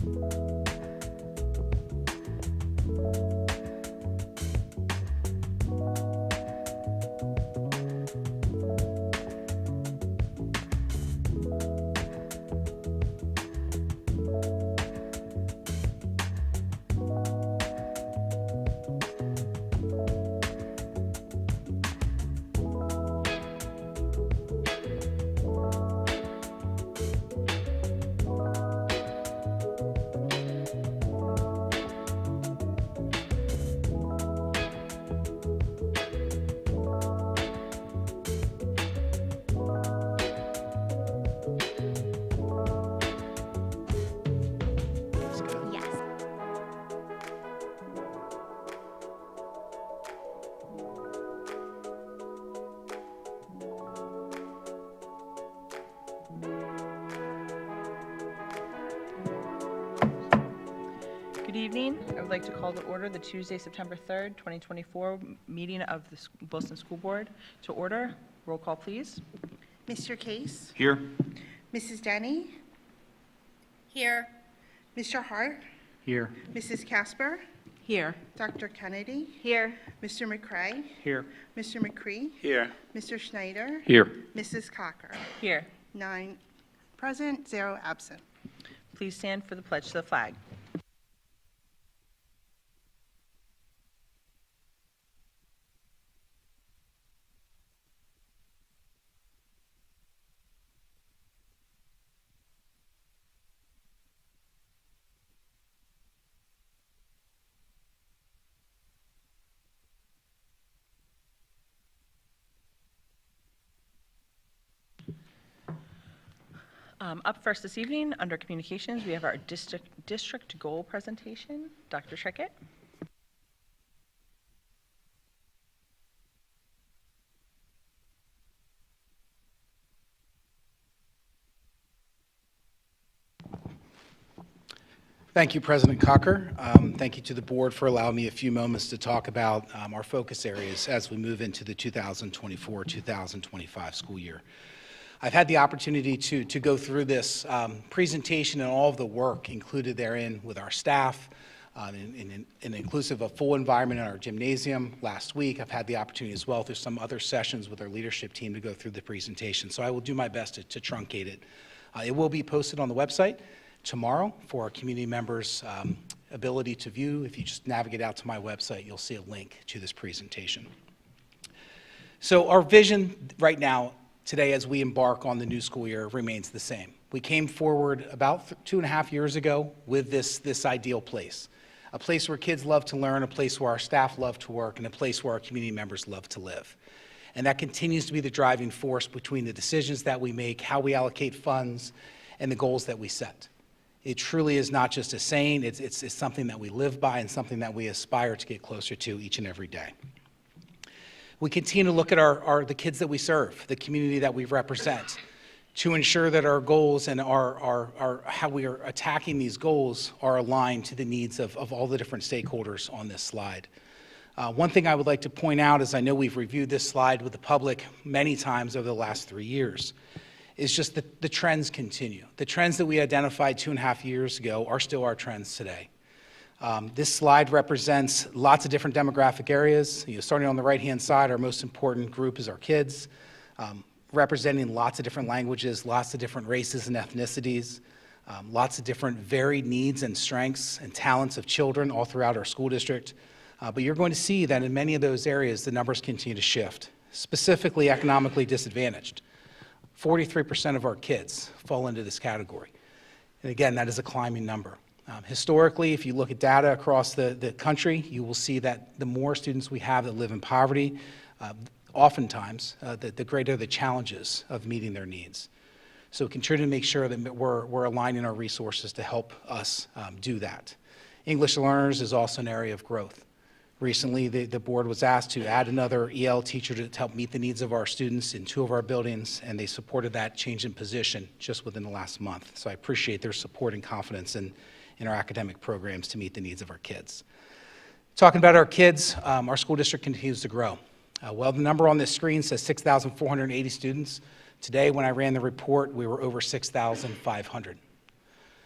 Yes. Good evening. I would like to call to order the Tuesday, September 3rd, 2024 meeting of the Wilson School Board to order. Roll call, please. Mr. Case, Here. Mrs. Denny, Here. Mr. Hart, Here. Mrs. Casper, Here. Dr. Kennedy, Here. Mr. McCray, Here. Mr. McCree, Here. Mr. Schneider, Here. Mrs. Cocker. Here. 9 present, 0 absent. Please stand for the pledge to the flag. Up first this evening, under communications, we have our district goal presentation. Dr. Schreckett. Thank you, President Cocker. Thank you to the board for allowing me a few moments to talk about our focus areas as we move into the 2024-2025 school year. I've had the opportunity to go through this presentation and all of the work included therein with our staff, and inclusive of full environment in our gymnasium last week. I've had the opportunity as well through some other sessions with our leadership team to go through the presentation. So I will do my best to truncate it. It will be posted on the website tomorrow for our community members' ability to view. If you just navigate out to my website, you'll see a link to this presentation. So our vision right now, today, as we embark on the new school year, remains the same. We came forward about 2.5 years ago with this ideal place, a place where kids love to learn, a place where our staff love to work, and a place where our community members love to live. And that continues to be the driving force between the decisions that we make, how we allocate funds, and the goals that we set. It truly is not just a saying, it's something that we live by and something that we aspire to get closer to each and every day. We continue to look at the kids that we serve, the community that we represent, to ensure that our goals and how we are attacking these goals are aligned to the needs of all the different stakeholders on this slide. One thing I would like to point out, is I know we've reviewed this slide with the public many times over the last 3 years, is just that the trends continue. The trends that we identified 2.5 years ago are still our trends today. This slide represents lots of different demographic areas. Starting on the right-hand side, our most important group is our kids, representing lots of different languages, lots of different races and ethnicities, lots of different varied needs and strengths and talents of children all throughout our school district. But you're going to see that in many of those areas, the numbers continue to shift, specifically economically disadvantaged. 43% of our kids fall into this category. And again, that is a climbing number. Historically, if you look at data across the country, you will see that the more students we have that live in poverty, oftentimes, the greater the challenges of meeting their needs. So continue to make sure that we're aligning our resources to help us do that. English learners is also an area of growth. Recently, the board was asked to add another EL teacher to help meet the needs of our students in 2 of our buildings, and they supported that change in position just within the last month. So I appreciate their support and confidence in our academic programs to meet the needs of our kids. Talking about our kids, our school district continues to grow. Well, the number on this screen says 6,480 students. Today, when I ran the report, we were over 6,500.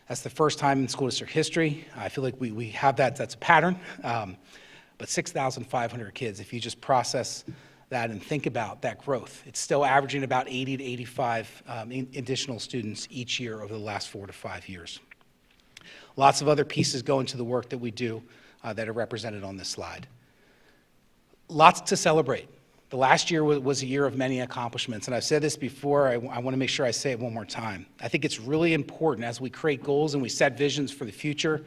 That's the first time in school district history. I feel like we have that's a pattern. But 6,500 kids, if you just process that and think about that growth, it's still averaging about 80 to 85 additional students each year over the last 4 to 5 years. Lots of other pieces go into the work that we do that are represented on this slide. Lots to celebrate. The last year was a year of many accomplishments, and I've said this before, I want to make sure I say it one more time. I think it's really important as we create goals and we set visions for the future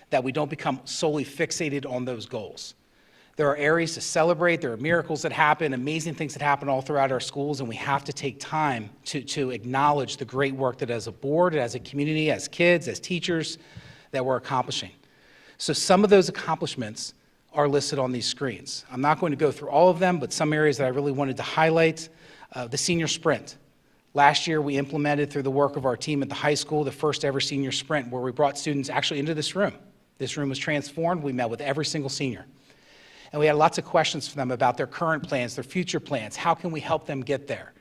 that we don't become solely fixated on those goals. There are areas to celebrate, there are miracles that happen, amazing things that happen all throughout our schools, and we have to take time to acknowledge the great work that as a board, as a community, as kids, as teachers, that we're accomplishing. So some of those accomplishments are listed on these screens. I'm not going to go through all of them, but some areas that I really wanted to highlight. The senior sprint. Last year, we implemented through the work of our team at the high school the first ever senior sprint where we brought students actually into this room. This room was transformed. We met with every single senior. And we had lots of questions for them about their current plans, their future plans. How can we help them get there?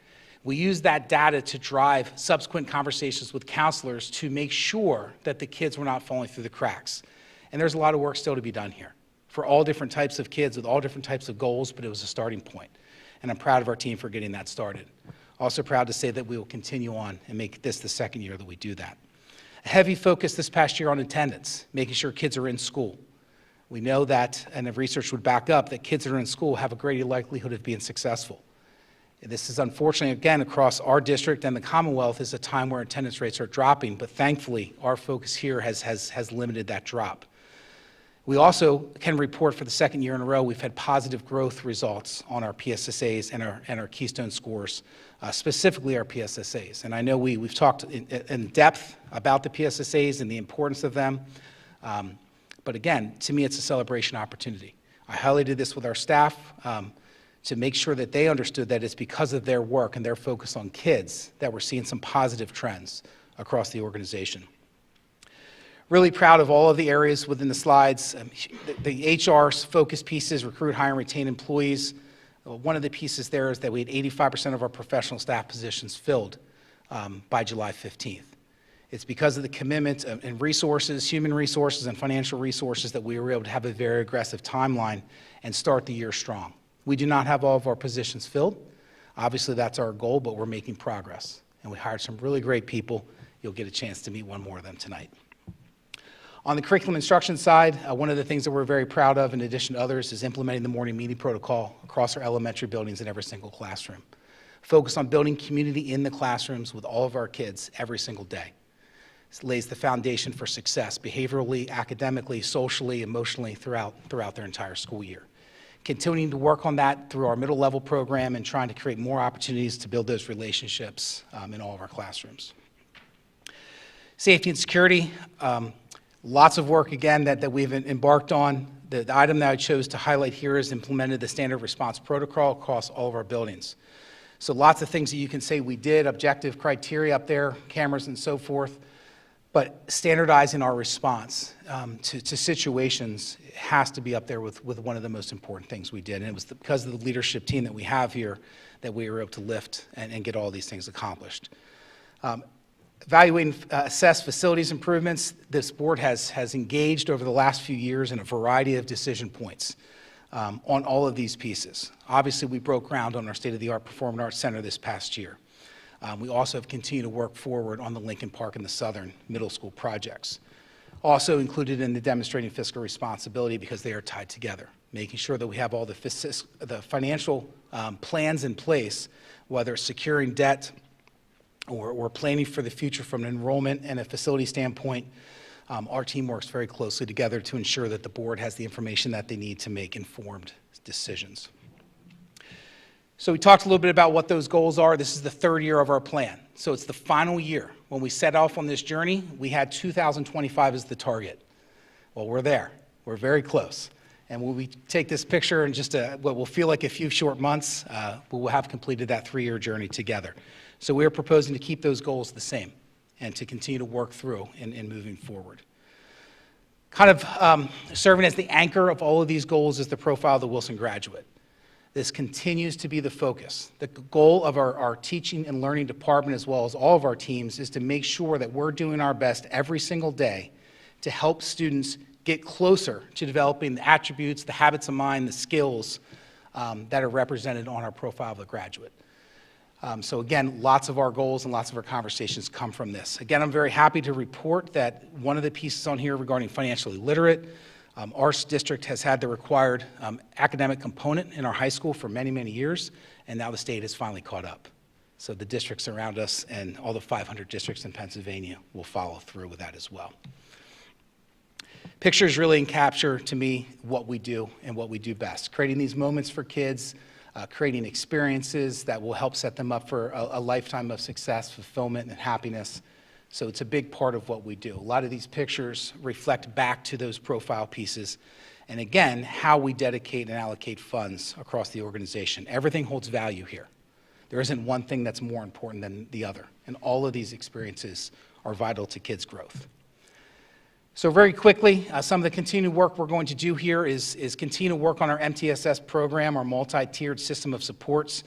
We used that data to drive subsequent conversations with counselors to make sure that the kids were not falling through the cracks. And there's a lot of work still to be done here for all different types of kids with all different types of goals, but it was a starting point. And I'm proud of our team for getting that started. Also proud to say that we will continue on and make this the second year that we do that. A heavy focus this past year on attendance, making sure kids are in school. We know that, and the research would back up, that kids that are in school have a greater likelihood of being successful. This is unfortunately, again, across our district and the Commonwealth is a time where attendance rates are dropping, but thankfully our focus here has limited that drop. We also can report for the second year in a row we've had positive growth results on our PSSAs and our Keystone scores, specifically our PSSAs. And I know we've talked in depth about the PSSAs and the importance of them. But again, to me, it's a celebration opportunity. I highlighted this with our staff to make sure that they understood that it's because of their work and their focus on kids that we're seeing some positive trends across the organization. Really proud of all of the areas within the slides. The HR focus pieces, recruit, hire, and retain employees. One of the pieces there is that we had 85% of our professional staff positions filled by July 15th. It's because of the commitment and resources, human resources and financial resources that we were able to have a very aggressive timeline and start the year strong. We do not have all of our positions filled. Obviously, that's our goal, but we're making progress. And we hired some really great people. You'll get a chance to meet one more of them tonight. On the curriculum instruction side, one of the things that we're very proud of, in addition to others, is implementing the morning meeting protocol across our elementary buildings in every single classroom. Focus on building community in the classrooms with all of our kids every single day. This lays the foundation for success behaviorally, academically, socially, emotionally throughout their entire school year. Continuing to work on that through our middle level program and trying to create more opportunities to build those relationships in all of our classrooms. Safety and security, lots of work again that we've embarked on. The item that I chose to highlight here is implemented the standard response protocol across all of our buildings. So lots of things that you can say we did, objective criteria up there, cameras and so forth. But standardizing our response to situations has to be up there with one of the most important things we did. And it was because of the leadership team that we have here that we were able to lift and get all these things accomplished. Evaluate and assess facilities improvements. This board has engaged over the last few years in a variety of decision points on all of these pieces. Obviously, we broke ground on our state-of-the-art Performing Arts Center this past year. We also have continued to work forward on the Lincoln Park and the Southern Middle School projects. Also included in the demonstrating fiscal responsibility because they are tied together, making sure that we have all the financial plans in place, whether it's securing debt or planning for the future from an enrollment and a facility standpoint. Our team works very closely together to ensure that the board has the information that they need to make informed decisions. So we talked a little bit about what those goals are. This is the third year of our plan. So it's the final year. When we set off on this journey, we had 2025 as the target. Well, we're there. We're very close. And when we take this picture in just what will feel like a few short months, we will have completed that 3-year journey together. So we are proposing to keep those goals the same and to continue to work through in moving forward. Kind of serving as the anchor of all of these goals is the profile of the Wilson graduate. This continues to be the focus. The goal of our teaching and learning department, as well as all of our teams, is to make sure that we're doing our best every single day to help students get closer to developing the attributes, the habits of mind, the skills that are represented on our profile of the graduate. So again, lots of our goals and lots of our conversations come from this. Again, I'm very happy to report that one of the pieces on here regarding financially literate, our district has had the required academic component in our high school for many, many years, and now the state has finally caught up. So the districts around us and all the 500 districts in Pennsylvania will follow through with that as well. Pictures really capture, to me, what we do and what we do best. Creating these moments for kids, creating experiences that will help set them up for a lifetime of success, fulfillment, and happiness. So it's a big part of what we do. A lot of these pictures reflect back to those profile pieces. And again, how we dedicate and allocate funds across the organization. Everything holds value here. There isn't one thing that's more important than the other. And all of these experiences are vital to kids' growth. So very quickly, some of the continued work we're going to do here is continue to work on our MTSS program, our multi-tiered system of supports.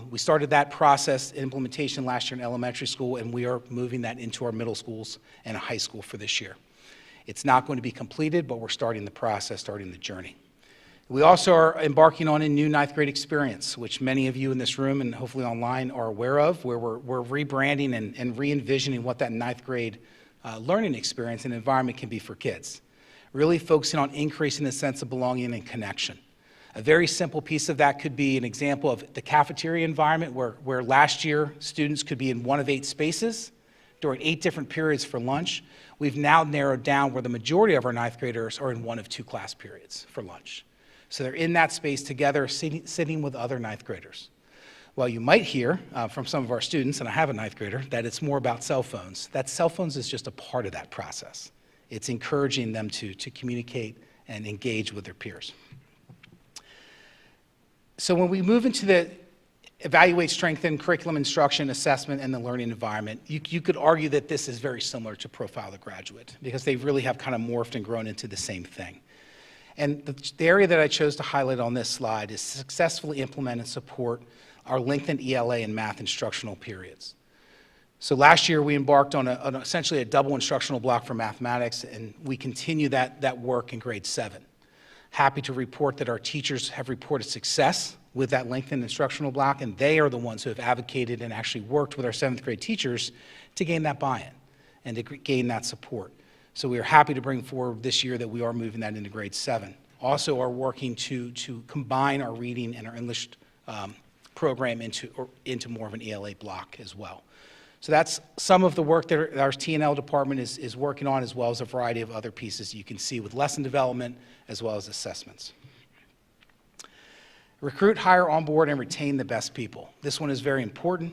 We started that process implementation last year in elementary school, and we are moving that into our middle schools and high school for this year. It's not going to be completed, but we're starting the process, starting the journey. We also are embarking on a new ninth grade experience, which many of you in this room and hopefully online are aware of, where we're rebranding and re-envisioning what that ninth grade learning experience and environment can be for kids. Really focusing on increasing the sense of belonging and connection. A very simple piece of that could be an example of the cafeteria environment where last year students could be in one of 8 spaces during 8 different periods for lunch. We've now narrowed down where the majority of our ninth graders are in one of 2 class periods for lunch. So they're in that space together, sitting with other ninth graders. While you might hear from some of our students, and I have a ninth grader, that it's more about cell phones, that cell phones is just a part of that process. It's encouraging them to communicate and engage with their peers. So when we move into the evaluate, strengthen, curriculum instruction, assessment, and the learning environment, you could argue that this is very similar to Profile the Graduate because they really have kind of morphed and grown into the same thing. And the area that I chose to highlight on this slide is successfully implement and support our lengthened ELA and math instructional periods. So last year we embarked on essentially a double instructional block for mathematics, and we continue that work in grade 7. Happy to report that our teachers have reported success with that lengthened instructional block, and they are the ones who have advocated and actually worked with our 7th grade teachers to gain that buy-in and to gain that support. So we are happy to bring forward this year that we are moving that into grade 7. Also are working to combine our reading and our English program into more of an ELA block as well. So that's some of the work that our T&L department is working on, as well as a variety of other pieces you can see with lesson development as well as assessments. Recruit, hire, onboard, and retain the best people. This one is very important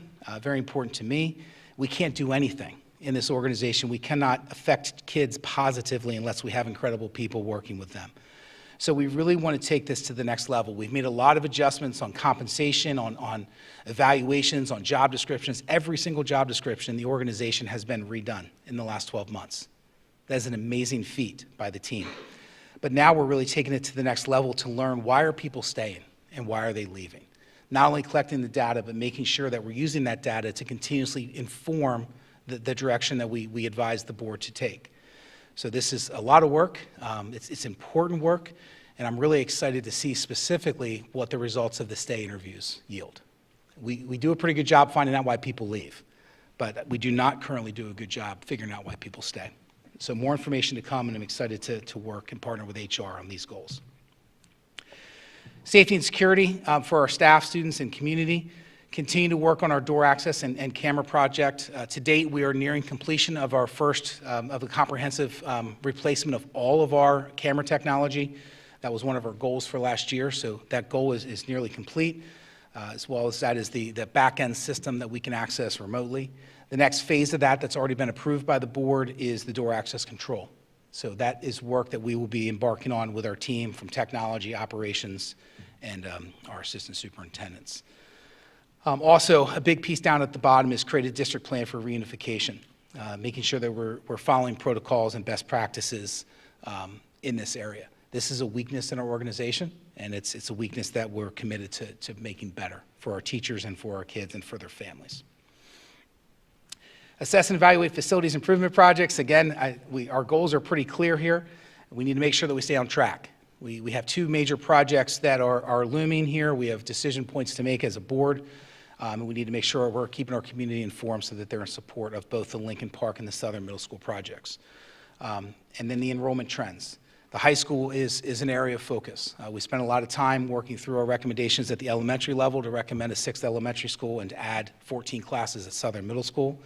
to me. We can't do anything in this organization. We cannot affect kids positively unless we have incredible people working with them. So we really want to take this to the next level. We've made a lot of adjustments on compensation, on evaluations, on job descriptions. Every single job description in the organization has been redone in the last 12 months. That is an amazing feat by the team. But now we're really taking it to the next level to learn why are people staying and why are they leaving. Not only collecting the data, but making sure that we're using that data to continuously inform the direction that we advise the board to take. So this is a lot of work, it's important work, and I'm really excited to see specifically what the results of the stay interviews yield. We do a pretty good job finding out why people leave, but we do not currently do a good job figuring out why people stay. So more information to come, and I'm excited to work and partner with HR on these goals. Safety and security for our staff, students, and community. Continue to work on our door access and camera project. To date, we are nearing completion of our first of a comprehensive replacement of all of our camera technology. That was one of our goals for last year, so that goal is nearly complete, as well as that is the back-end system that we can access remotely. The next phase of that's already been approved by the board is the door access control. So that is work that we will be embarking on with our team from technology, operations, and our assistant superintendents. Also, a big piece down at the bottom is create a district plan for reunification, making sure that we're following protocols and best practices in this area. This is a weakness in our organization, and it's a weakness that we're committed to making better for our teachers and for our kids and for their families. Assess and evaluate facilities improvement projects. Again, our goals are pretty clear here. We need to make sure that we stay on track. We have two major projects that are looming here. We have decision points to make as a board, and we need to make sure we're keeping our community informed so that they're in support of both the Lincoln Park and the Southern Middle School projects. And then the enrollment trends. The high school is an area of focus. We spent a lot of time working through our recommendations at the elementary level to recommend a 6th elementary school and to add 14 classes at Southern Middle School.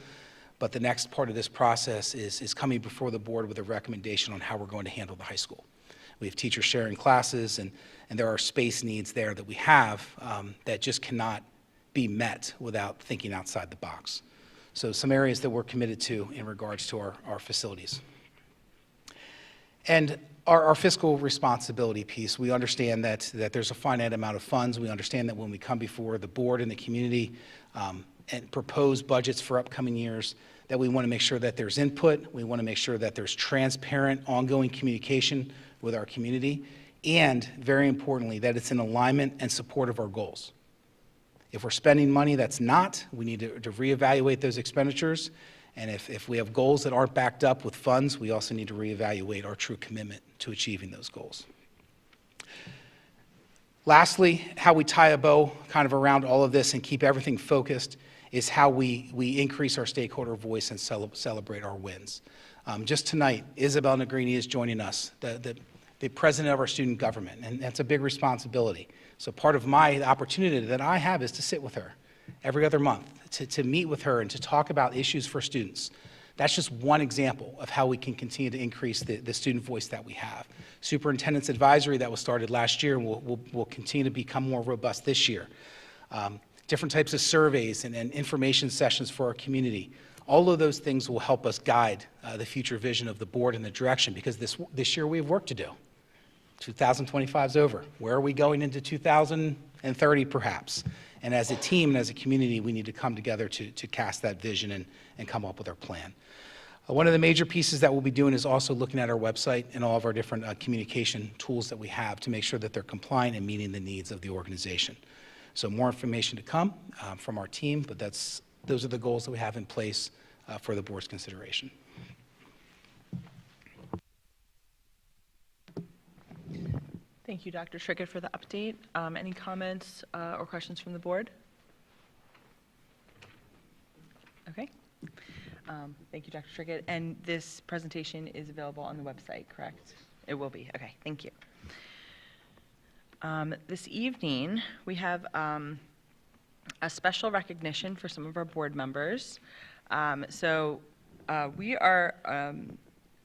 But the next part of this process is coming before the board with a recommendation on how we're going to handle the high school. We have teachers sharing classes, and there are space needs there that we have that just cannot be met without thinking outside the box. So some areas that we're committed to in regards to our facilities. And our fiscal responsibility piece, we understand that there's a finite amount of funds. We understand that when we come before the board and the community and propose budgets for upcoming years, that we want to make sure that there's input. We want to make sure that there's transparent, ongoing communication with our community, and very importantly, that it's in alignment and support of our goals. If we're spending money that's not, we need to reevaluate those expenditures. And if we have goals that aren't backed up with funds, we also need to reevaluate our true commitment to achieving those goals. Lastly, how we tie a bow kind of around all of this and keep everything focused is how we increase our stakeholder voice and celebrate our wins. Just tonight, Isabel Negrini is joining us, the president of our student government, and that's a big responsibility. So part of the opportunity that I have is to sit with her every other month, to meet with her and to talk about issues for students. That's just one example of how we can continue to increase the student voice that we have. Superintendent's advisory that was started last year will continue to become more robust this year. Different types of surveys and information sessions for our community. All of those things will help us guide the future vision of the board and the direction, because this year we have work to do. 2025 is over. Where are we going into 2030 perhaps? And as a team and as a community, we need to come together to cast that vision and come up with our plan. One of the major pieces that we'll be doing is also looking at our website and all of our different communication tools that we have to make sure that they're compliant and meeting the needs of the organization. So more information to come from our team, but those are the goals that we have in place for the board's consideration. Thank you, Dr. Trickett, for the update. Any comments or questions from the board? Okay. Thank you, Dr. Trickett. And this presentation is available on the website, correct? It will be. Okay, thank you. This evening, we have a special recognition for some of our board members. We are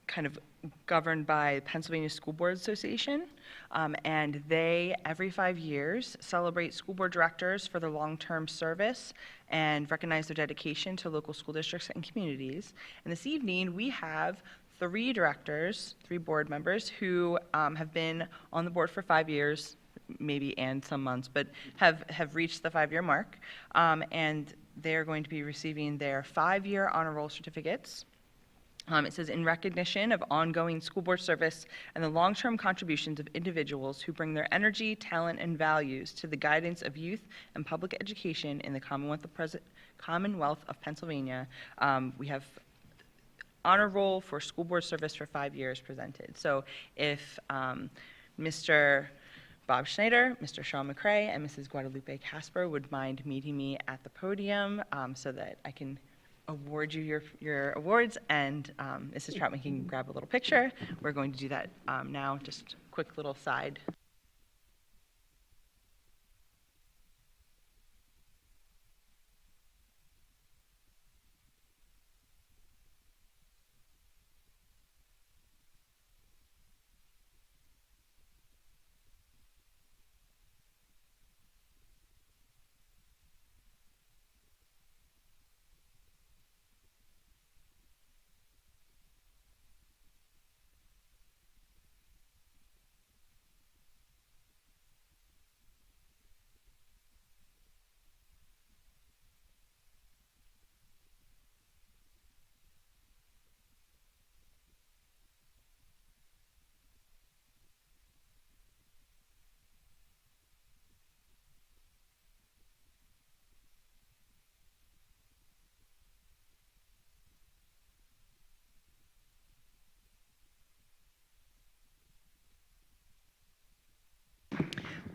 kind of governed by Pennsylvania School Board Association, and they, every 5 years, celebrate school board directors for their long-term service and recognize their dedication to local school districts and communities. And this evening, we have 3 directors, 3 board members who have been on the board for 5 years, maybe and some months, but have reached the 5-year mark, and they're going to be receiving their 5-year honor roll certificates. It says, in recognition of ongoing school board service and the long-term contributions of individuals who bring their energy, talent, and values to the guidance of youth and public education in the Commonwealth of Pennsylvania, we have honor roll for school board service for 5 years presented. So if Mr. Bob Schneider, Mr. Sean McCray, and Mrs. Guadalupe Casper would mind meeting me at the podium so that I can award you your awards, and Mrs. Troutman can grab a little picture. We're going to do that now, just a quick little side.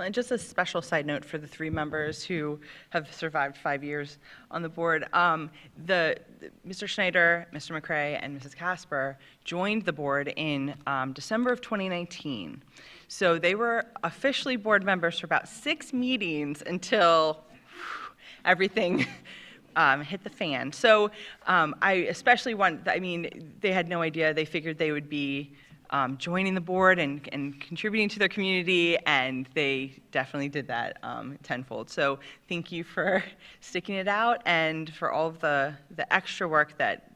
And just a special side note for the 3 members who have survived 5 years on the board. Mr. Schneider, Mr. McCray, and Mrs. Casper joined the board in December of 2019. So they were officially board members for about 6 meetings until everything hit the fan. So I especially they had no idea. They figured they would be joining the board and contributing to their community, and they definitely did that tenfold. So thank you for sticking it out and for all of the extra work that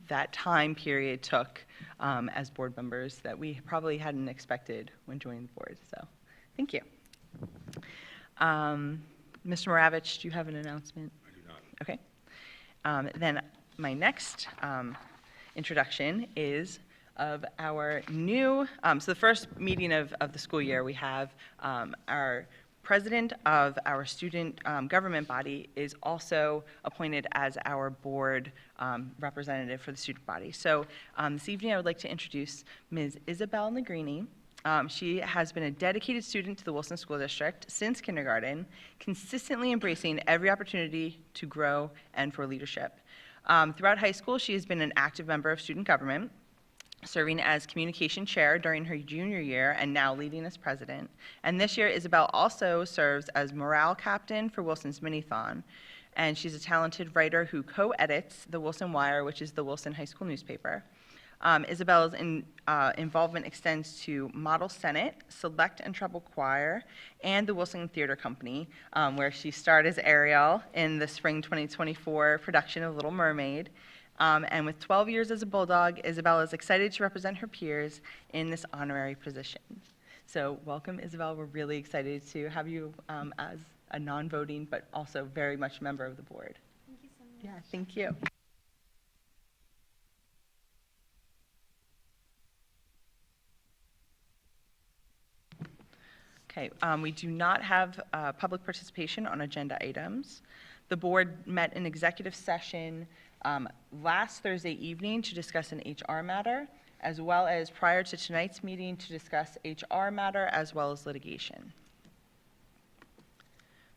that time period took as board members that we probably hadn't expected when joining the board. So thank you. Mr. Moravich, do you have an announcement? I do not. Okay. Then my next introduction is of our new, so the first meeting of the school year, we have our president of our student government body is also appointed as our board representative for the student body. So this evening I would like to introduce Ms. Isabel Negrini. She has been a dedicated student to the Wilson School District since kindergarten, consistently embracing every opportunity to grow and for leadership. Throughout high school, she has been an active member of student government, serving as communication chair during her junior year and now leading as president. And this year, Isabel also serves as morale captain for Wilson's Mini-Thon. And she's a talented writer who co-edits the Wilson Wire, which is the Wilson High School newspaper. Isabel's involvement extends to Model Senate, Select and Treble Choir, and the Wilson Theater Company, where she starred as Ariel in the spring 2024 production of Little Mermaid. And with 12 years as a Bulldog, Isabel is excited to represent her peers in this honorary position. So welcome, Isabel. We're really excited to have you as a non-voting, but also very much member of the board. Thank you so much. Yeah, thank you. Okay, we do not have public participation on agenda items. The board met in executive session last Thursday evening to discuss an HR matter, as well as prior to tonight's meeting to discuss HR matter as well as litigation.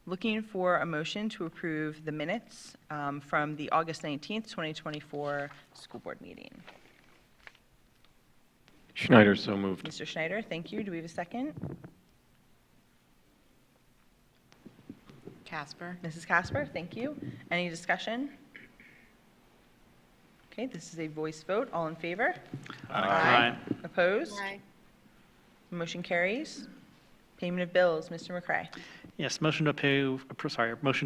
Looking for a motion to approve the minutes from the August 19th, 2024 school board meeting. Schneider, so moved. Mr. Schneider, thank you. Do we have a second? Casper. Mrs. Casper, thank you. Any discussion? Okay, this is a voice vote. All in favor? Aye. Opposed? Aye. Motion carries. Payment of bills, Mr. McCray. Yes, motion to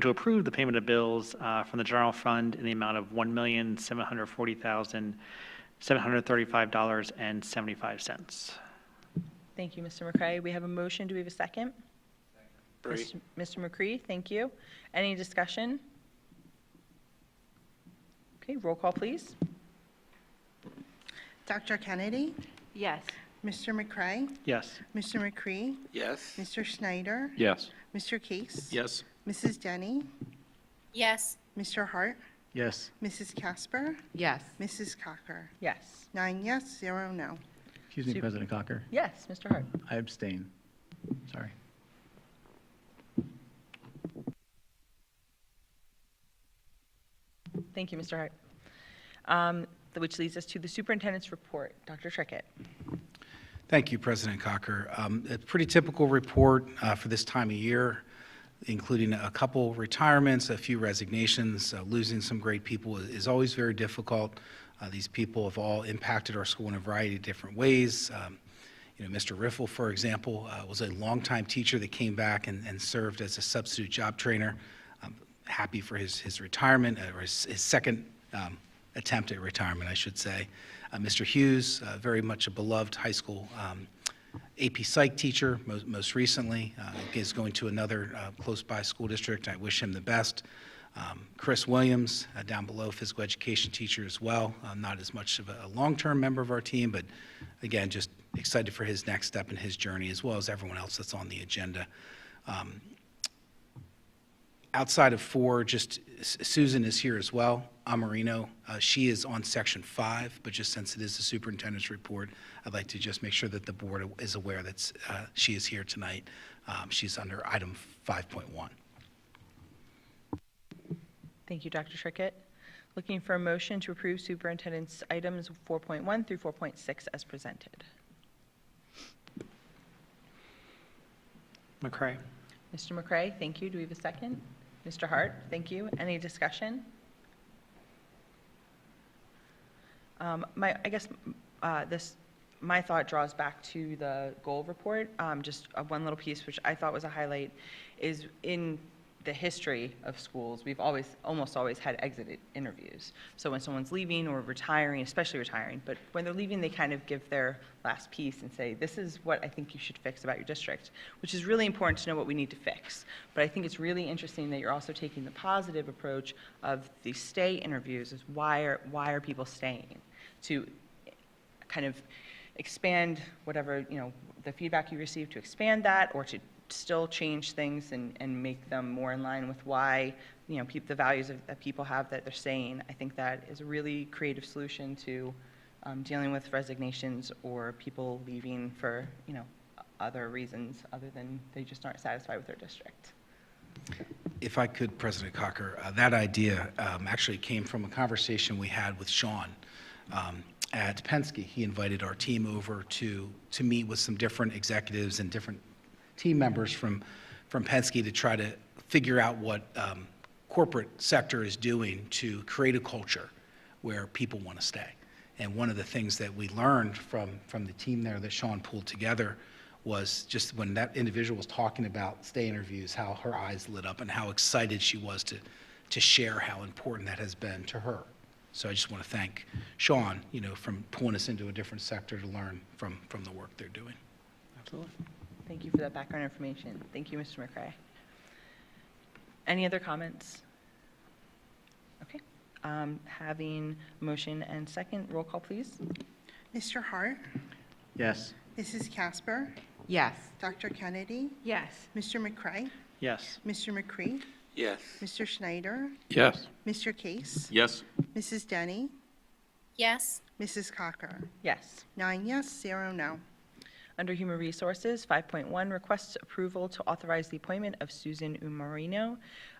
approve the payment of bills from the general fund in the amount of $1,740,735.75. Thank you, Mr. McCray. We have a motion. Do we have a second? Mr. McCree, thank you. Any discussion? Okay, roll call, please. Dr. Kennedy, Yes. Mr. McCray, Yes. Mr. McCree, Yes. Mr. Schneider, Yes. Mr. Case, Yes. Mrs. Denny, Yes. Mr. Hart, Yes. Mrs. Casper, Yes. Mrs. Cocker. Yes. 9 yes, 0 no. Excuse me, Super. President Cocker. Yes, Mr. Hart. I abstain. Sorry. Thank you, Mr. Hart. Which leads us to the superintendent's report. Dr. Trickett. Thank you, President Cocker. A pretty typical report for this time of year, including a couple retirements, a few resignations. Losing some great people is always very difficult. These people have all impacted our school in a variety of different ways. Mr. Riffle, for example, was a longtime teacher that came back and served as a substitute job trainer. I'm happy for his retirement, or his second attempt at retirement, I should say. Mr. Hughes, very much a beloved high school AP Psych teacher, most recently, is going to another close-by school district. I wish him the best. Chris Williams, down below, physical education teacher as well, not as much of a long-term member of our team, but again, just excited for his next step in his journey, as well as everyone else that's on the agenda. Outside of four, just Susan is here as well. Amarino. She is on Section 5, but just since it is the superintendent's report, I'd like to just make sure that the board is aware that she is here tonight. She's under item 5.1. Thank you, Dr. Trickett. Looking for a motion to approve superintendent's items 4.1 through 4.6 as presented. McCray. Mr. McCray, thank you. Do we have a second? Mr. Hart, thank you. Any discussion? My thought draws back to the goal report. Just one little piece, which I thought was a highlight, is in the history of schools, we've almost always had exit interviews. So when someone's leaving or retiring, especially retiring, but when they're leaving, they kind of give their last piece and say, this is what I think you should fix about your district, which is really important to know what we need to fix. But I think it's really interesting that you're also taking the positive approach of the stay interviews, is why are people staying? To kind of expand whatever, the feedback you receive, to expand that, or to still change things and make them more in line with why, the values that people have that they're saying. I think that is a really creative solution to dealing with resignations or people leaving for, other reasons other than they just aren't satisfied with their district. If I could, President Cocker, that idea actually came from a conversation we had with Sean at Penske. He invited our team over to meet with some different executives and different team members from Penske to try to figure out what corporate sector is doing to create a culture where people want to stay. And one of the things that we learned from the team there that Sean pulled together was just when that individual was talking about stay interviews, how her eyes lit up and how excited she was to share how important that has been to her. So I just want to thank Sean, from pulling us into a different sector to learn from the work they're doing. Absolutely. Thank you for that background information. Thank you, Mr. McCray. Any other comments? Okay. Having motion and second, roll call, please. Mr. Hart, Yes. Mrs. Casper, Yes. Dr. Kennedy, Yes. Mr. McCray, Yes. Mr. McCree, Yes. Mr. Schneider, Yes. Mr. Case, Yes. Mrs. Denny, Yes. Mrs. Cocker. Yes. 9 yes, 0 no. Under Human Resources, 5.1, requests approval to authorize the appointment of Susan Umarino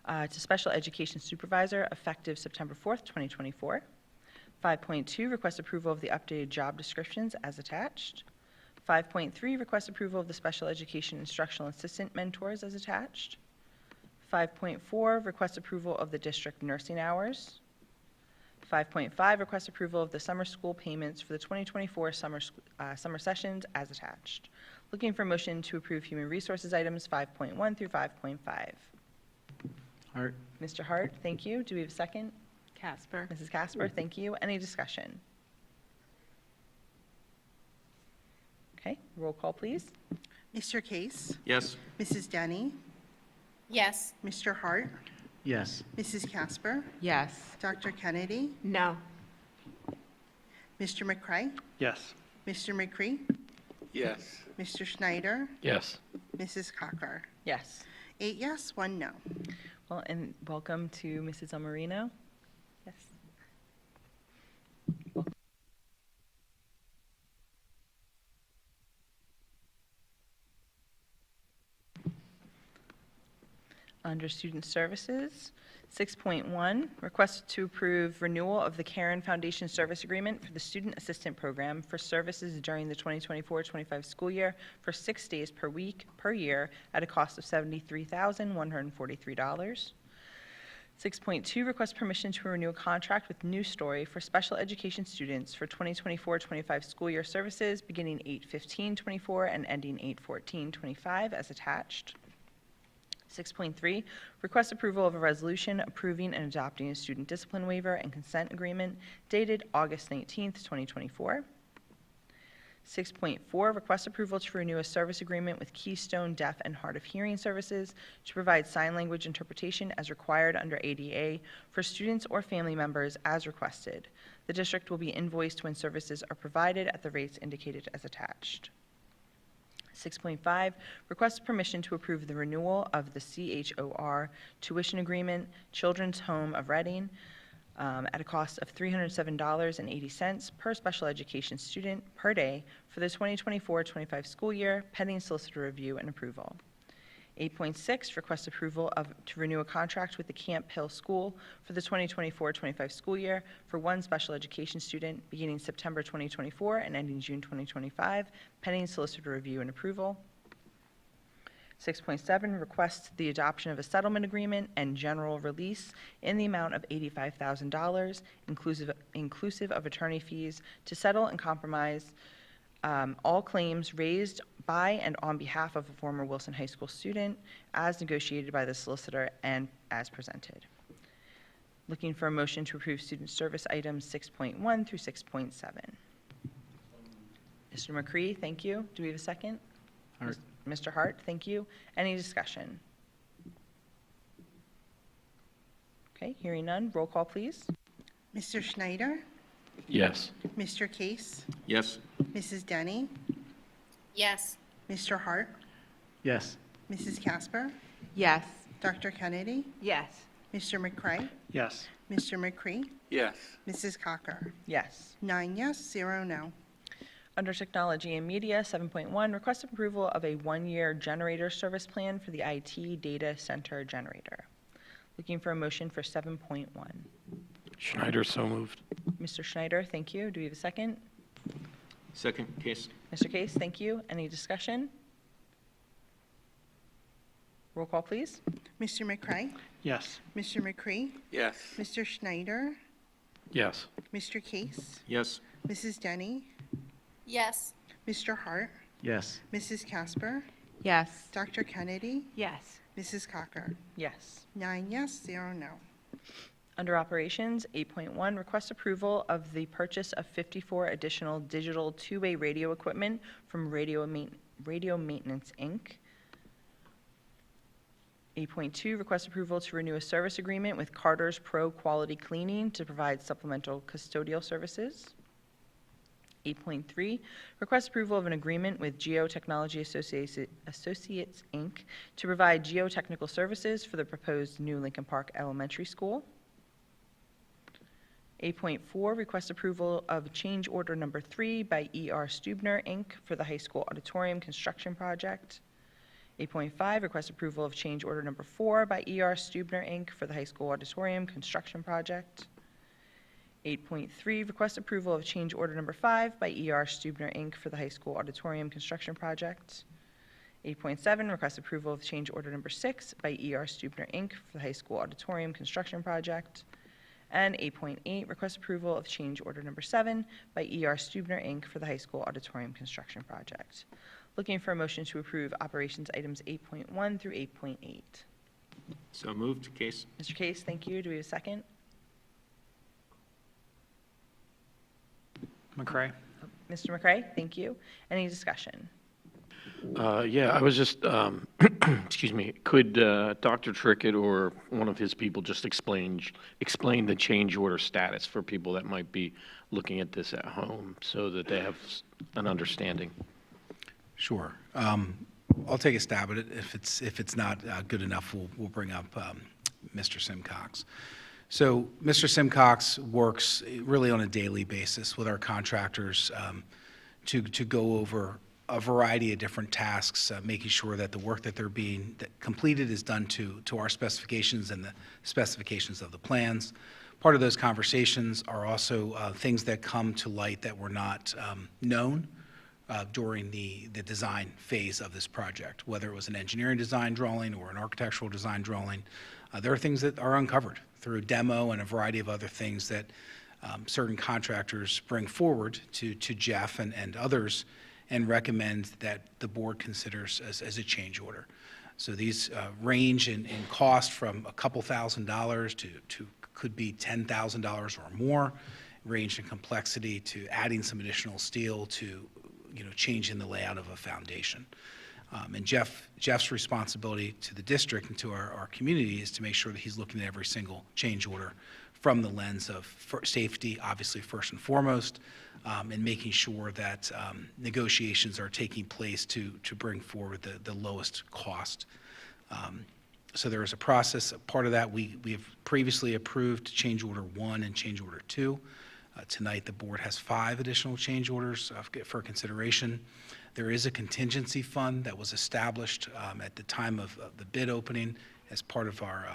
to Special Education Supervisor effective September 4th, 2024. 5.2, request approval of the updated job descriptions as attached. 5.3, request approval of the Special Education Instructional Assistant Mentors as attached. 5.4, request approval of the district nursing hours. 5.5, request approval of the summer school payments for the 2024 summer sessions as attached. Looking for motion to approve Human Resources items 5.1 through 5.5. Hart? Mr. Hart, thank you. Do we have a second? Casper. Mrs. Casper, thank you. Any discussion? Okay, roll call, please. Mr. Case, Yes. Mrs. Denny, Yes. Mr. Hart, Yes. Mrs. Casper, Yes. Dr. Kennedy, No. Mr. McCray, Yes. Mr. McCree, Yes. Mr. Schneider, Yes. Mrs. Cocker. Yes. 8 yes, 1 no. Well, and welcome to Mrs. Amarino. Yes. Under Student Services, 6.1, request to approve renewal of the Caron Foundation Service Agreement for the Student Assistant Program for services during the 2024-25 school year for 6 days per week per year at a cost of $73,143. 6.2, request permission to renew a contract with New Story for special education students for 2024-25 school year services beginning 8/15/24 and ending 8/14/25 as attached. 6.3, request approval of a resolution approving and adopting a student discipline waiver and consent agreement dated August 19th, 2024. 6.4, request approval to renew a service agreement with Keystone Deaf and Hard of Hearing Services to provide sign language interpretation as required under ADA for students or family members as requested. The district will be invoiced when services are provided at the rates indicated as attached. 6.5, request permission to approve the renewal of the CHOR tuition agreement, Children's Home of Reading, at a cost of $307.80 per special education student per day for the 2024-25 school year, pending solicitor review and approval. 8.6, request approval to renew a contract with the Camp Hill School for the 2024-25 school year for one special education student beginning September 2024 and ending June 2025, pending solicitor review and approval. 6.7, request the adoption of a settlement agreement and general release in the amount of $85,000, inclusive of attorney fees, to settle and compromise all claims raised by and on behalf of a former Wilson High School student, as negotiated by the solicitor and as presented. Looking for a motion to approve student service items 6.1 through 6.7. Mr. McCree, thank you. Do we have a second? Hart. Mr. Hart, thank you. Any discussion? Okay, hearing none, roll call, please. Mr. Schneider, Yes. Mr. Case, Yes. Mrs. Denny, Yes. Mr. Hart, Yes. Mrs. Casper, Yes. Dr. Kennedy, Yes. Mr. McCray, Yes. Mr. McCree, Yes. Mrs. Cocker. Yes. 9 yes, 0 no. Under Technology and Media, 7.1, request approval of a one-year generator service plan for the IT data center generator. Looking for a motion for 7.1. Schneider, so moved. Mr. Schneider, thank you. Do we have a second? Second, Case. Mr. Case, thank you. Any discussion? Roll call, please. Mr. McCray, Yes. Mr. McCree, Yes. Mr. Schneider, Yes. Mr. Case, Yes. Mrs. Denny, Yes. Mr. Hart, Yes. Mrs. Casper, Yes. Dr. Kennedy, Yes. Mrs. Cocker. Yes. 9 yes, 0 no. Under Operations, 8.1, request approval of the purchase of 54 additional digital two-way radio equipment from Radio Maintenance, Inc. 8.2, request approval to renew a service agreement with Carter's Pro Quality Cleaning to provide supplemental custodial services. 8.3, request approval of an agreement with Geotechnology Associates, Inc. to provide geotechnical services for the proposed new Lincoln Park Elementary School. 8.4, request approval of change order number 3 by E.R. Stubner, Inc. for the high school auditorium construction project. 8.5, request approval of change order number 4 by E.R. Stubner, Inc. for the high school auditorium construction project. 8.3, request approval of change order number 5 by E.R. Stubner, Inc. for the high school auditorium construction project. 8.7, request approval of change order number 6 by E.R. Stubner, Inc. for the high school auditorium construction project. And 8.8, request approval of change order number 7 by E.R. Stubner, Inc. for the high school auditorium construction project. Looking for a motion to approve operations items 8.1 through 8.8. So moved, Case. Mr. Case, thank you. Do we have a second? McCray? Mr. McCray, thank you. Any discussion? Yeah, I was just, excuse me, could Dr. Trickett or one of his people just explain the change order status for people that might be looking at this at home so that they have an understanding? Sure. I'll take a stab at it. If it's not good enough, we'll bring up Mr. Simcox. So Mr. Simcox works really on a daily basis with our contractors to go over a variety of different tasks, making sure that the work that completed is done to our specifications and the specifications of the plans. Part of those conversations are also things that come to light that were not known during the design phase of this project, whether it was an engineering design drawing or an architectural design drawing. There are things that are uncovered through demo and a variety of other things that certain contractors bring forward to Jeff and others and recommend that the board considers as a change order. So these range in cost from a couple $1,000s to could be $10,000 or more, range in complexity to adding some additional steel to changing the layout of a foundation. And Jeff's responsibility to the district and to our community is to make sure that he's looking at every single change order from the lens of safety, obviously first and foremost, and making sure that negotiations are taking place to bring forward the lowest cost. So there is a process. Part of that, we have previously approved change order 1 and change order 2. Tonight, the board has 5 additional change orders for consideration. There is a contingency fund that was established at the time of the bid opening as part of our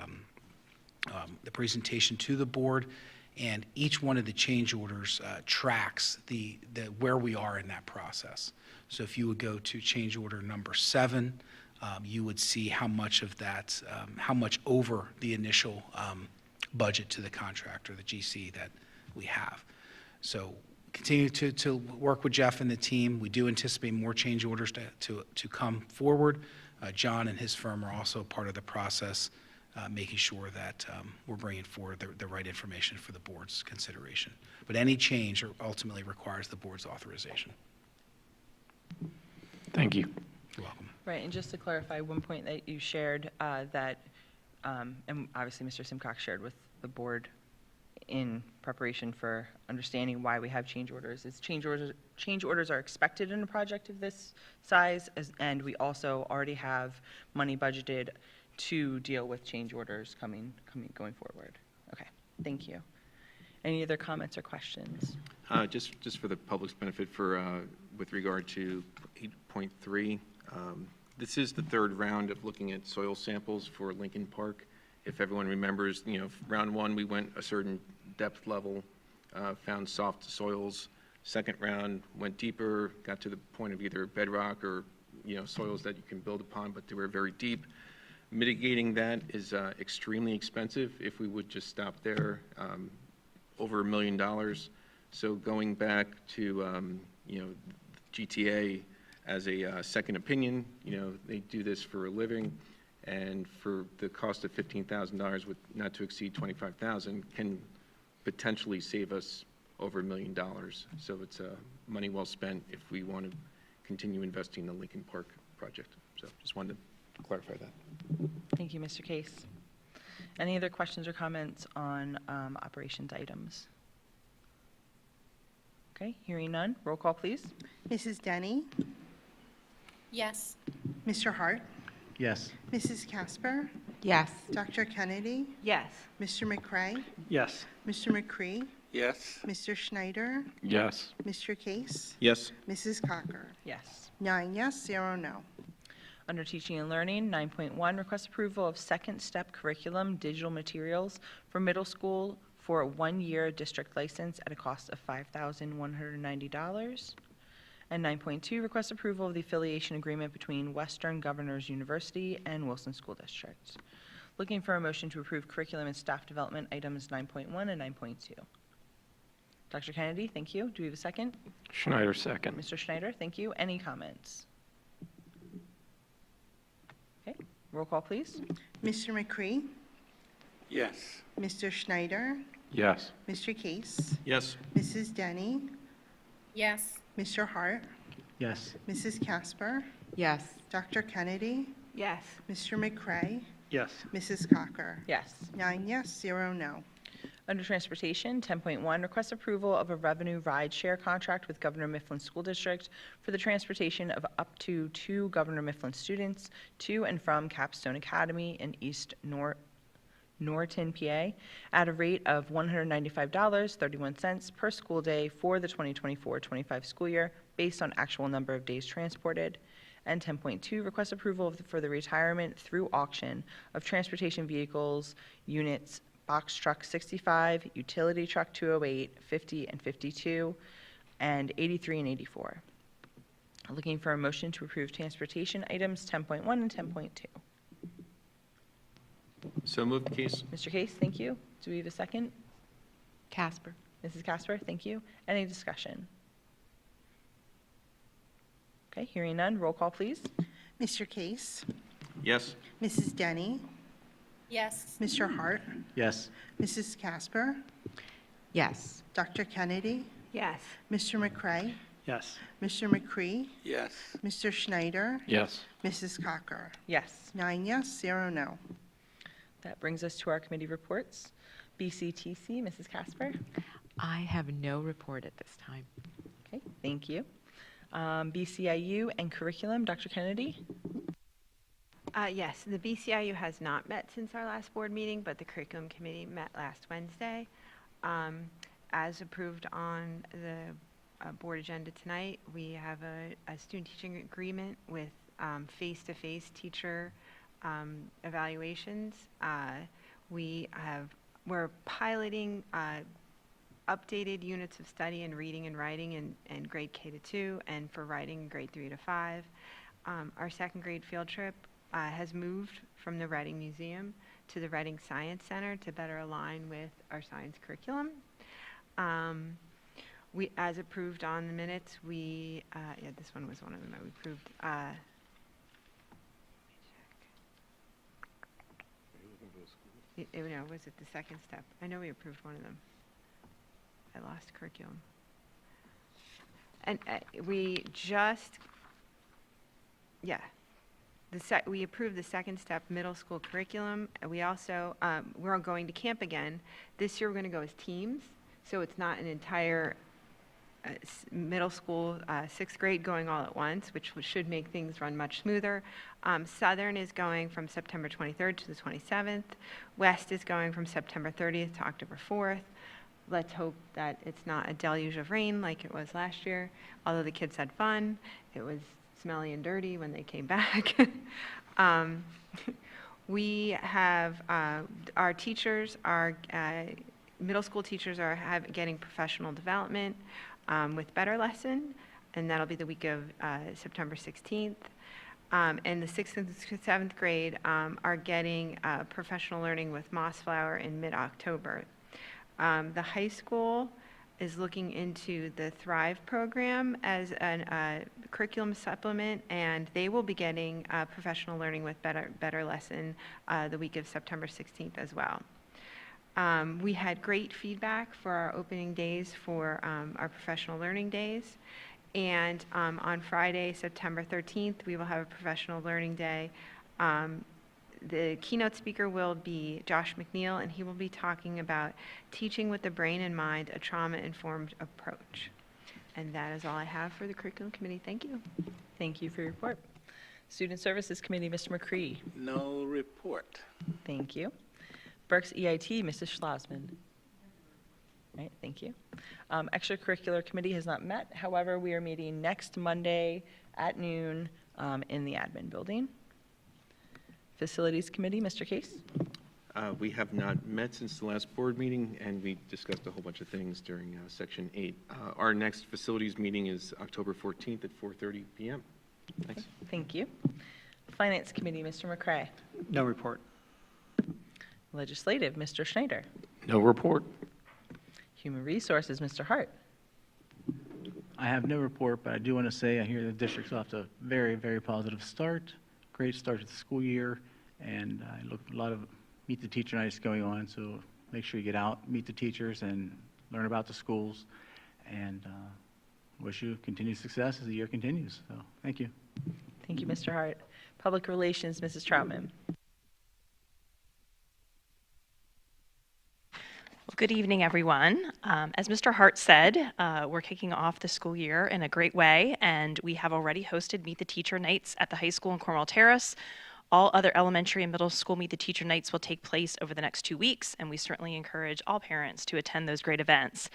the presentation to the board, and each one of the change orders tracks the where we are in that process. So if you would go to change order number 7, you would see how much of that, how much over the initial budget to the contractor, the GC, that we have. So continue to work with Jeff and the team. We do anticipate more change orders to come forward. John and his firm are also part of the process, making sure that we're bringing forward the right information for the board's consideration. But any change ultimately requires the board's authorization. Thank you. You're welcome. Right, and just to clarify, one point that you shared that, and obviously Mr. Simcox shared with the board in preparation for understanding why we have change orders, is change orders are expected in a project of this size, and we also already have money budgeted to deal with change orders going forward. Okay, thank you. Any other comments or questions? Just for the public's benefit, with regard to 8.3, this is the third round of looking at soil samples for Lincoln Park. If everyone remembers, round 1, we went a certain depth level, found soft soils. Second round went deeper, got to the point of either bedrock or, soils that you can build upon, but they were very deep. Mitigating that is extremely expensive if we would just stop there, over $1 million. So going back to, GTA as a second opinion, they do this for a living, and for the cost of $15,000 with not to exceed $25,000 can potentially save us over $1 million. So it's money well spent if we want to continue investing in the Lincoln Park project. So just wanted to clarify that. Thank you, Mr. Case. Any other questions or comments on operations items? Okay, hearing none, roll call, please. Mrs. Denny, Yes. Mr. Hart, Yes. Mrs. Casper, Yes. Dr. Kennedy, Yes. Mr. McCray, Yes. Mr. McCree, Yes. Mr. Schneider, Yes. Mr. Case, Yes. Mrs. Cocker. Yes. 9 yes, 0 no. Under Teaching and Learning, 9.1, request approval of second step curriculum digital materials for middle school for a 1-year district license at a cost of $5,190. And 9.2, request approval of the affiliation agreement between Western Governors University and Wilson School District. Looking for a motion to approve curriculum and staff development items 9.1 and 9.2. Dr. Kennedy, thank you. Do we have a second? Schneider, second. Mr. Schneider, thank you. Any comments? Okay, roll call, please. Mr. McCree, Yes. Mr. Schneider, Yes. Mr. Case, Yes. Mrs. Denny, Yes. Mr. Hart, Yes. Mrs. Casper, Yes. Dr. Kennedy, Yes. Mr. McCray, Yes. Mrs. Cocker. Yes. 9 yes, 0 no. Under Transportation, 10.1, request approval of a revenue ride-share contract with Governor Mifflin School District for the transportation of up to 2 Governor Mifflin students to and from Capstone Academy in East Norton, PA, at a rate of $195.31 per school day for the 2024-25 school year, based on actual number of days transported. And 10.2, request approval for the retirement through auction of transportation vehicles, units, box truck 65, utility truck 208, 50 and 52, and 83 and 84. Looking for a motion to approve transportation items 10.1 and 10.2. So moved, Case. Mr. Case, thank you. Do we have a second? Casper. Mrs. Casper, thank you. Any discussion? Okay, hearing none, roll call, please. Mr. Case, Yes. Mrs. Denny, Yes. Mr. Hart, Yes. Mrs. Casper, Yes. Dr. Kennedy, Yes. Mr. McCray, Yes. Mr. McCree, Yes. Mr. Schneider, Yes. Mrs. Cocker. Yes. 9 yes, 0 no. That brings us to our committee reports. BCTC, Mrs. Casper. I have no report at this time. Okay, thank you. BCIU and curriculum, Dr. Kennedy. Yes, the BCIU has not met since our last board meeting, but the curriculum committee met last Wednesday. As approved on the board agenda tonight, we have a student teaching agreement with face-to-face teacher evaluations. We're piloting updated units of study in reading and writing in grade K to 2 and for writing grade 3 to 5. Our second grade field trip has moved from the Reading Museum to the Reading Science Center to better align with our science curriculum. We, as approved on the minutes, yeah, this one was one of them that we approved. No, was it the second step? I know we approved one of them. I lost curriculum. And we just, yeah. We approved the second step middle school curriculum. We also, we're going to camp again. This year we're going to go as teams, so it's not an entire middle school, 6th grade going all at once, which should make things run much smoother. Southern is going from September 23rd to the 27th. West is going from September 30th to October 4th. Let's hope that it's not a deluge of rain like it was last year. Although the kids had fun, it was smelly and dirty when they came back. We have our teachers, our middle school teachers are getting professional development with Better Lesson, and that'll be the week of September 16th. And the 6th and 7th grade are getting professional learning with Mossflower in mid-October. The high school is looking into the Thrive program as a curriculum supplement, and they will be getting professional learning with Better Lesson the week of September 16th as well. We had great feedback for our opening days for our professional learning days. And on Friday, September 13th, we will have a professional learning day. The keynote speaker will be Josh McNeil, and he will be talking about teaching with the brain in mind, a trauma-informed approach. And that is all I have for the curriculum committee. Thank you. Thank you for your report. Student Services Committee, Mr. McCree. No report. Thank you. Berks EIT, Mrs. Schlossman. Right, thank you. Extracurricular Committee has not met. However, we are meeting next Monday at noon in the admin building. Facilities Committee, Mr. Case. We have not met since the last board meeting, and we discussed a whole bunch of things during Section 8. Our next facilities meeting is October 14th at 4:30 p.m. Thanks. Thank you. Finance Committee, Mr. McCray. No report. Legislative, Mr. Schneider. No report. Human Resources, Mr. Hart. I have no report, but I do want to say I hear the district's off to a very, very positive start. Great start to the school year, and I look a lot of Meet the Teacher Nights going on, so make sure you get out, meet the teachers, and learn about the schools, and wish you continued success as the year continues. So, thank you. Thank you, Mr. Hart. Public Relations, Mrs. Troutman. Well, good evening, everyone. As Mr. Hart said, we're kicking off the school year in a great way, and we have already hosted Meet the Teacher Nights at the high school in Cornwall Terrace. All other elementary and middle school Meet the Teacher Nights will take place over the next 2 weeks, and we certainly encourage all parents to attend those great events.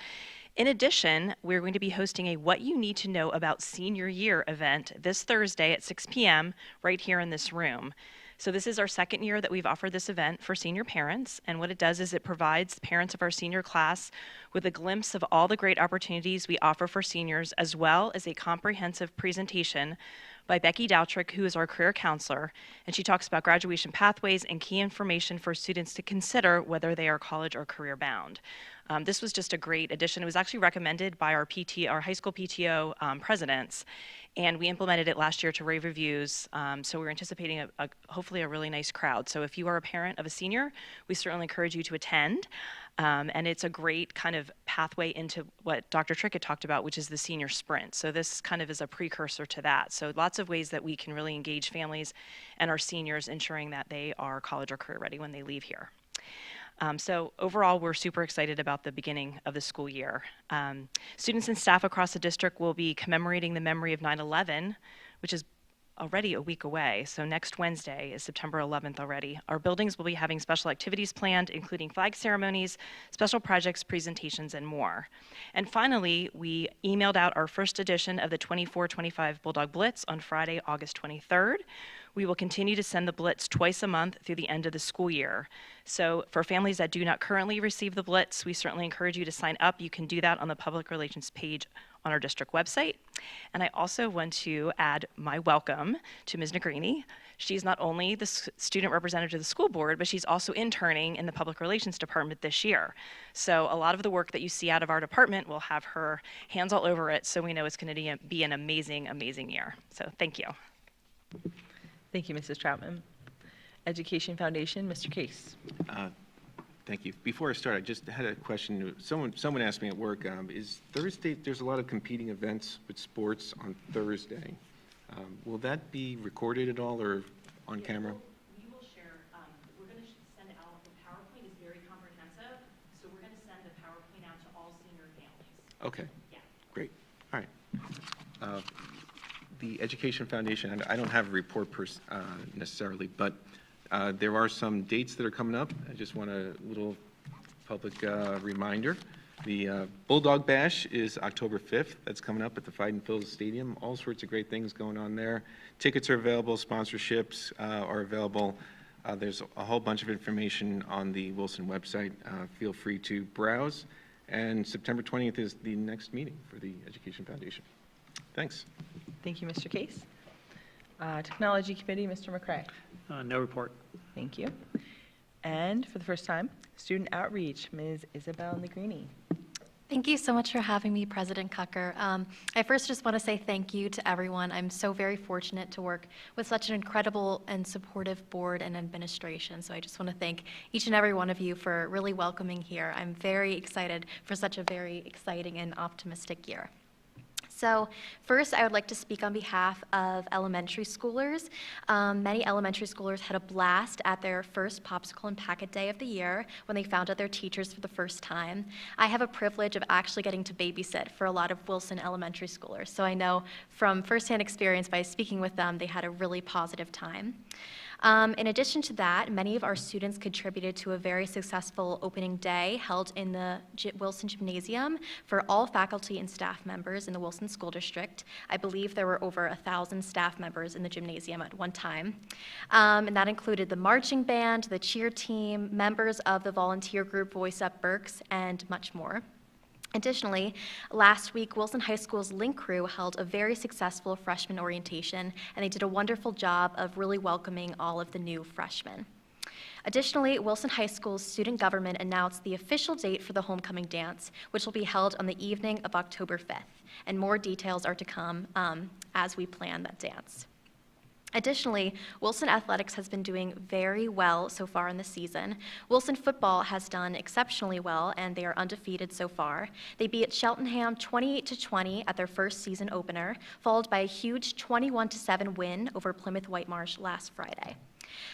In addition, we're going to be hosting a What You Need to Know About Senior Year event this Thursday at 6 p.m. right here in this room. So this is our second year that we've offered this event for senior parents, and what it does is it provides parents of our senior class with a glimpse of all the great opportunities we offer for seniors, as well as a comprehensive presentation by Becky Doutrick, who is our career counselor, and she talks about graduation pathways and key information for students to consider whether they are college or career bound. This was just a great addition. It was actually recommended by our high school PTO presidents, and we implemented it last year to rave reviews. So we're anticipating hopefully a really nice crowd. So if you are a parent of a senior, we certainly encourage you to attend. And it's a great kind of pathway into what Dr. Trickett talked about, which is the senior sprint. So this kind of is a precursor to that. So lots of ways that we can really engage families and our seniors, ensuring that they are college or career ready when they leave here. So overall, we're super excited about the beginning of the school year. Students and staff across the district will be commemorating the memory of 9/11, which is already a week away. So next Wednesday is September 11th already. Our buildings will be having special activities planned, including flag ceremonies, special projects, presentations, and more. And finally, we emailed out our first edition of the 24-25 Bulldog Blitz on Friday, August 23rd. We will continue to send the Blitz twice a month through the end of the school year. So for families that do not currently receive the Blitz, we certainly encourage you to sign up. You can do that on the public relations page on our district website. And I also want to add my welcome to Ms. Negrini. She's not only the student representative to the school board, but she's also interning in the public relations department this year. So a lot of the work that you see out of our department will have her hands all over it, so we know it's going to be an amazing, amazing year. So thank you. Thank you, Mrs. Troutman. Education Foundation, Mr. Case. Thank you. Before I start, I just had a question. Someone asked me at work, is Thursday, there's a lot of competing events with sports on Thursday. Will that be recorded at all or on camera? We will share, we're going to send out, the PowerPoint is very comprehensive, so we're going to send the PowerPoint out to all senior families. Okay. Yeah. Great. All right. The Education Foundation, I don't have a report necessarily, but there are some dates that are coming up. I just want a little public reminder. The Bulldog Bash is October 5th. That's coming up at the Fightin' Phils Stadium. All sorts of great things going on there. Tickets are available. Sponsorships are available. There's a whole bunch of information on the Wilson website. Feel free to browse. And September 20th is the next meeting for the Education Foundation. Thanks. Thank you, Mr. Case. Technology Committee, Mr. McCray. No report. Thank you. And for the first time, Student Outreach, Ms. Isabel Negrini. Thank you so much for having me, President Cucker. I first just want to say thank you to everyone. I'm so very fortunate to work with such an incredible and supportive board and administration. So I just want to thank each and every one of you for really welcoming here. I'm very excited for such a very exciting and optimistic year. So first, I would like to speak on behalf of elementary schoolers. Many elementary schoolers had a blast at their first Popsicle and Packet Day of the year when they found out their teachers for the first time. I have a privilege of actually getting to babysit for a lot of Wilson elementary schoolers, so I know from firsthand experience by speaking with them, they had a really positive time. In addition to that, many of our students contributed to a very successful opening day held in the Wilson Gymnasium for all faculty and staff members in the Wilson School District. I believe there were over 1,000 staff members in the gymnasium at one time. And that included the marching band, the cheer team, members of the volunteer group Voice Up Berks, and much more. Additionally, last week, Wilson High School's Link Crew held a very successful freshman orientation, and they did a wonderful job of really welcoming all of the new freshmen. Additionally, Wilson High School's student government announced the official date for the homecoming dance, which will be held on the evening of October 5th, and more details are to come as we plan that dance. Additionally, Wilson Athletics has been doing very well so far in the season. Wilson football has done exceptionally well, and they are undefeated so far. They beat Cheltenham 28-20 at their first season opener, followed by a huge 21-7 win over Plymouth Whitemarsh last Friday.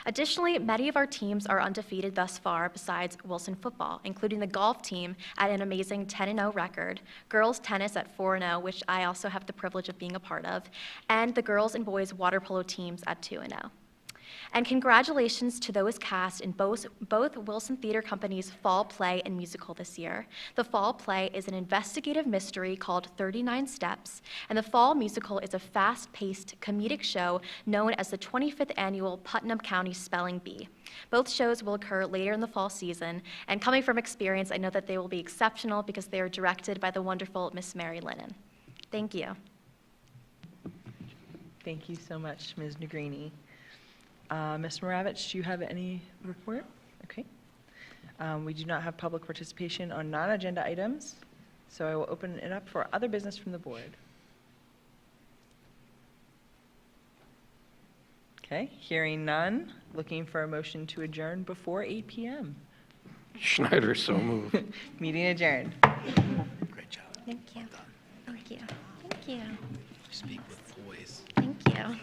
Additionally, many of our teams are undefeated thus far besides Wilson football, including the golf team at an amazing 10-0 record, girls tennis at 4-0, which I also have the privilege of being a part of, and the girls and boys water polo teams at 2-0. And congratulations to those cast in both Wilson Theater Company's fall play and musical this year. The fall play is an investigative mystery called 39 Steps, and the fall musical is a fast-paced comedic show known as the 25th Annual Putnam County Spelling Bee. Both shows will occur later in the fall season, and coming from experience, I know that they will be exceptional because they are directed by the wonderful Miss Mary Lennon. Thank you. Thank you so much, Ms. Negrini. Ms. Moravich, do you have any report? Okay. We do not have public participation on non-agenda items, so I will open it up for other business from the board. Okay, hearing none, looking for a motion to adjourn before 8 p.m. Schneider, so moved. Meeting adjourned. Great job. Thank you. Thank you. Thank you. Speak with poise. Thank you.